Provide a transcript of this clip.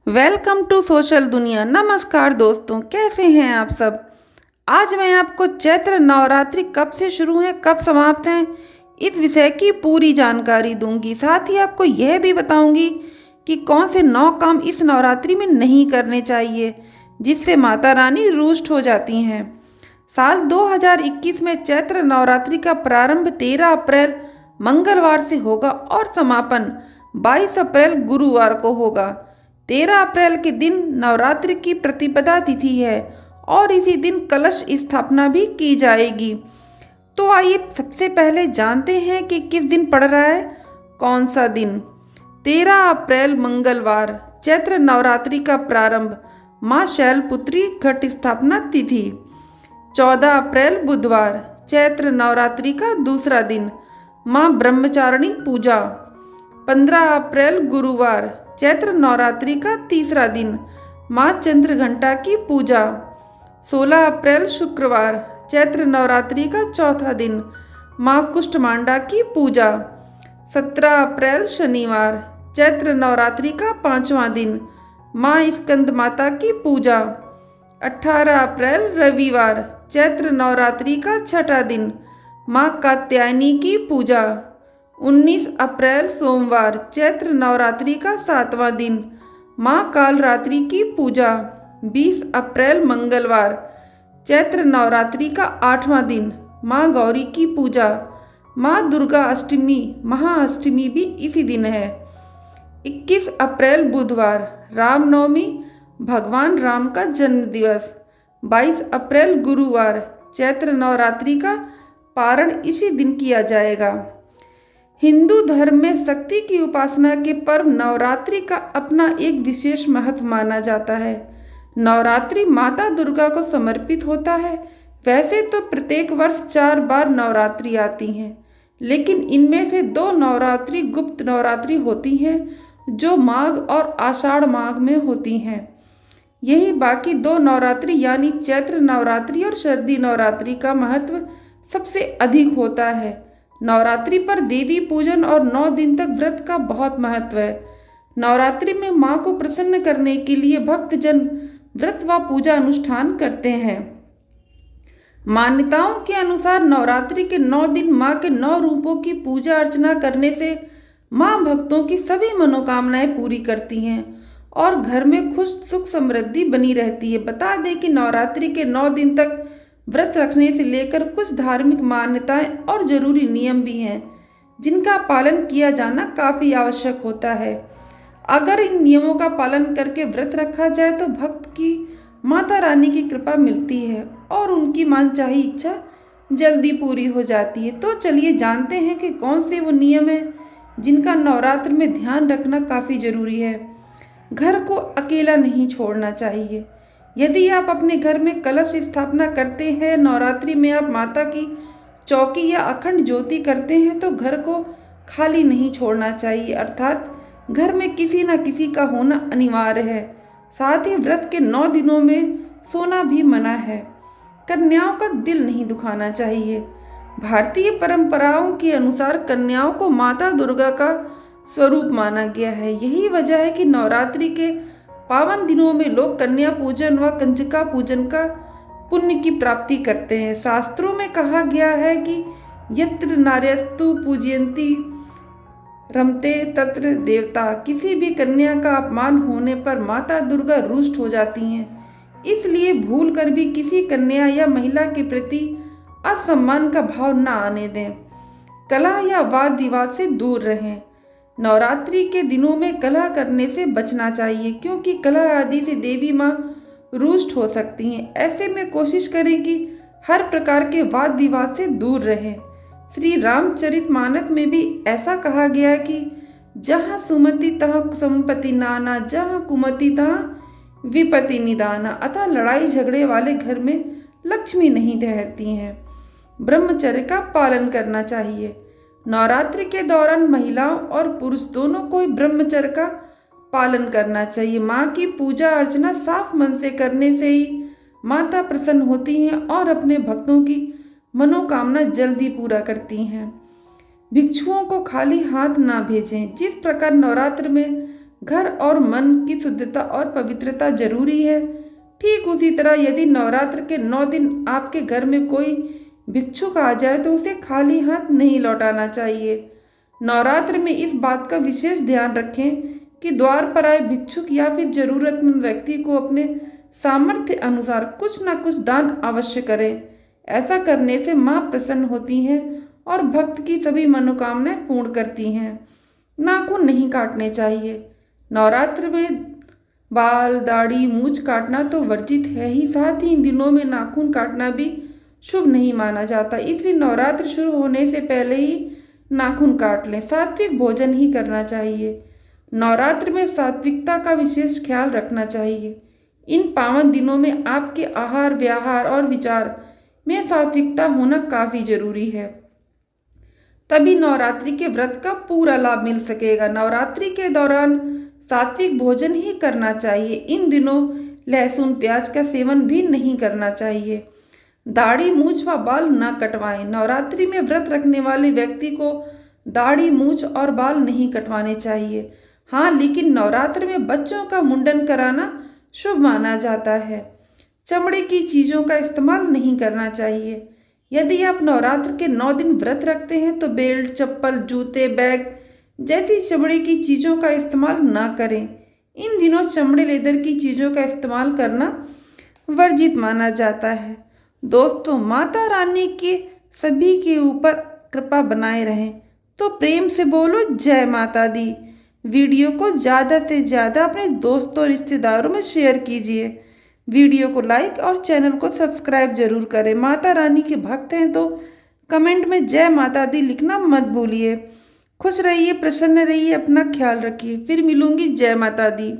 Welcome to social दुनिया। नमस्कार दोस्तों, कैसे हैं आप सब। आज मैं आपको चैत्र नवरात्रि कब से शुरू है, कब समाप्त हैं, इस विषय की पूरी जानकारी दूंगी। साथ ही आपको यह भी बताऊंगी कि कौन से 9 काम इस नवरात्रि में नहीं करने चाहिए जिससे माता रानी रुष्ट हो जाती हैं। साल 2021 में चैत्र नवरात्रि का प्रारंभ 13 अप्रैल मंगलवार से होगा और समापन 22 अप्रैल गुरुवार को होगा। 13 अप्रैल के दिन नवरात्रि की प्रतिपदा तिथि है और इसी दिन कलश स्थापना भी की जाएगी। तो आइए सबसे पहले जानते हैं कि किस दिन पड़ रहा है, कौन सा दिन। 13 अप्रैल मंगलवार चैत्र नवरात्रि का प्रारंभ, माँ शैलपुत्री घट स्थापना तिथि। 14 अप्रैल बुधवार चैत्र नवरात्रि का दूसरा दिन, माँ ब्रह्मचारिणी पूजा। 15 अप्रैल गुरुवार चैत्र नवरात्रि का तीसरा दिन, माँ चंद्रघंटा की पूजा। 16 अप्रैल शुक्रवार चैत्र नवरात्रि का चौथा दिन, माँ कुष्ठमांडा की पूजा। 17 अप्रैल शनिवार चैत्र नवरात्रि का पांचवां दिन, माँ स्कंद माता की पूजा। 18 अप्रैल रविवार चैत्र नवरात्रि का छठा दिन, माँ कात्यायनी की पूजा। 19 अप्रैल सोमवार चैत्र नवरात्रि का सातवां दिन, माँ कालरात्रि की पूजा। 20 अप्रैल मंगलवार चैत्र नवरात्रि का आठवां दिन, माँ गौरी की पूजा। माँ दुर्गा अष्टमी महाअष्टमी भी इसी दिन है। 21 अप्रैल बुधवार रामनवमी, भगवान राम का जन्म दिवस। 22 अप्रैल गुरुवार चैत्र नवरात्रि का पारण इसी दिन किया जाएगा। हिंदू धर्म में शक्ति की उपासना के पर्व नवरात्रि का अपना एक विशेष महत्व माना जाता है। नवरात्रि माता दुर्गा को समर्पित होता है। वैसे तो प्रत्येक वर्ष 4 बार नवरात्रि आती हैं, लेकिन इनमें से 2 नवरात्रि गुप्त नवरात्रि होती हैं जो माघ और आषाढ़ माघ में होती हैं। यही बाकी 2 नवरात्रि यानी चैत्र नवरात्रि और शरदी नवरात्रि का महत्व सबसे अधिक होता है। नवरात्रि पर देवी पूजन और 9 दिन तक व्रत का बहुत महत्व है। नवरात्रि में माँ को प्रसन्न करने के लिए भक्तजन व्रत व पूजा अनुष्ठान करते हैं। मान्यताओं के अनुसार नवरात्रि के 9 दिन माँ के 9 रूपों की पूजा अर्चना करने से माँ भक्तों की सभी मनोकामनाएं पूरी करती हैं और घर में खुश सुख समृद्धि बनी रहती है। बता दें कि नवरात्रि के 9 दिन तक व्रत रखने से लेकर कुछ धार्मिक मान्यताएं और जरूरी नियम भी हैं जिनका पालन किया जाना काफ़ी आवश्यक होता है। अगर इन नियमों का पालन करके व्रत रखा जाए तो भक्त की माता रानी की कृपा मिलती है और उनकी मनचाही इच्छा जल्दी पूरी हो जाती है। तो चलिए जानते हैं कि कौन से वो नियम हैं जिनका नवरात्र में ध्यान रखना काफ़ी ज़रूरी है। घर को अकेला नहीं छोड़ना चाहिए। यदि आप अपने घर में कलश स्थापना करते हैं, नवरात्रि में आप माता की चौकी या अखंड ज्योति करते हैं, तो घर को खाली नहीं छोड़ना चाहिए, अर्थात घर में किसी न किसी का होना अनिवार्य है। साथ ही व्रत के 9 दिनों में सोना भी मना है। कन्याओं का दिल नहीं दुखाना चाहिए। भारतीय परंपराओं के अनुसार कन्याओं को माता दुर्गा का स्वरूप माना गया है। यही वजह है कि नवरात्रि के पावन दिनों में लोग कन्या पूजन व कंजका पूजन का पुण्य की प्राप्ति करते हैं। शास्त्रों में कहा गया है कि यत्र नार्यस्तु पूजयन्ति रमते तत्र देवता। किसी भी कन्या का अपमान होने पर माता दुर्गा रुष्ट हो जाती हैं। इसलिए भूल कर भी किसी कन्या या महिला के प्रति असम्मान का भाव न आने दें। कलह या वाद विवाद से दूर रहें। नवरात्रि के दिनों में कलह करने से बचना चाहिए, क्योंकि कलह आदि से देवी माँ रुष्ट हो सकती हैं। ऐसे में कोशिश करें कि हर प्रकार के वाद विवाद से दूर रहें। श्री रामचरितमानस में भी ऐसा कहा गया है कि जहाँ सुमति तहाँ संपत्ति नाना, जहाँ कुमति तहाँ विपत्ति निदाना। अतः लड़ाई झगड़े वाले घर में लक्ष्मी नहीं ठहरती हैं। ब्रह्मचर्य का पालन करना चाहिए। नवरात्रि के दौरान महिलाओं और पुरुष दोनों को ब्रह्मचर्य का पालन करना चाहिए। माँ की पूजा अर्चना साफ मन से करने से ही माता प्रसन्न होती हैं और अपने भक्तों की मनोकामना जल्दी पूरा करती हैं। भिक्षुओं को खाली हाथ ना भेजें। जिस प्रकार नवरात्र में घर और मन की शुद्धता और पवित्रता जरूरी है। ठीक उसी तरह यदि नवरात्र के 9 दिन आपके घर में कोई भिक्षुक आ जाए तो उसे खाली हाथ नहीं लौटाना चाहिए। नवरात्र में इस बात का विशेष ध्यान रखें कि द्वार पर आए भिक्षुक या फिर जरूरतमंद व्यक्ति को अपने सामर्थ्य अनुसार कुछ ना कुछ दान अवश्य करें। ऐसा करने से माँ प्रसन्न होती हैं और भक्त की सभी मनोकामनाएं पूर्ण करती हैं। नाखून नहीं काटने चाहिए। नवरात्र में बाल, दाढ़ी, मूछ काटना तो वर्जित है ही, साथ ही इन दिनों में नाखून काटना भी शुभ नहीं माना जाता। इसलिए नवरात्र शुरू होने से पहले ही नाखून काट लें। सात्विक भोजन ही करना चाहिए। नवरात्र में सात्विकता का विशेष ख्याल रखना चाहिए। इन पावन दिनों में आपके आहार, व्यवहार और विचार में सात्विकता होना काफी जरूरी है। तभी नवरात्रि के व्रत का पूरा लाभ मिल सकेगा। नवरात्रि के दौरान सात्विक भोजन ही करना चाहिए। इन दिनों लहसुन, प्याज का सेवन भी नहीं करना चाहिए। दाढ़ी, मूछ व बाल न कटवाएं। नवरात्रि में व्रत रखने वाले व्यक्ति को दाढ़ी, मूछ और बाल नहीं कटवाने चाहिए। हाँ, लेकिन नवरात्र में बच्चों का मुंडन कराना शुभ माना जाता है। चमड़े की चीज़ों का इस्तेमाल नहीं करना चाहिए। यदि आप नवरात्र के 9 दिन व्रत रखते हैं तो बेल्ट, चप्पल, जूते, बैग जैसी चमड़े की चीज़ों का इस्तेमाल ना करें। इन दिनों चमड़े, लेदर की चीज़ों का इस्तेमाल करना वर्जित माना जाता है। दोस्तों, माता रानी के सभी के ऊपर कृपा बनाए रहें तो प्रेम से बोलो जय माता दी। वीडियो को ज़्यादा से ज़्यादा अपने दोस्तों और रिश्तेदारों में शेयर कीजिए। वीडियो को लाइक और चैनल को सब्सक्राइब जरूर करें। माता रानी के भक्त हैं तो कमेंट में जय माता दी लिखना मत भूलिए। खुश रहिए, प्रसन्न रहिए, अपना ख्याल रखिए। फिर मिलूंगी। जय माता दी।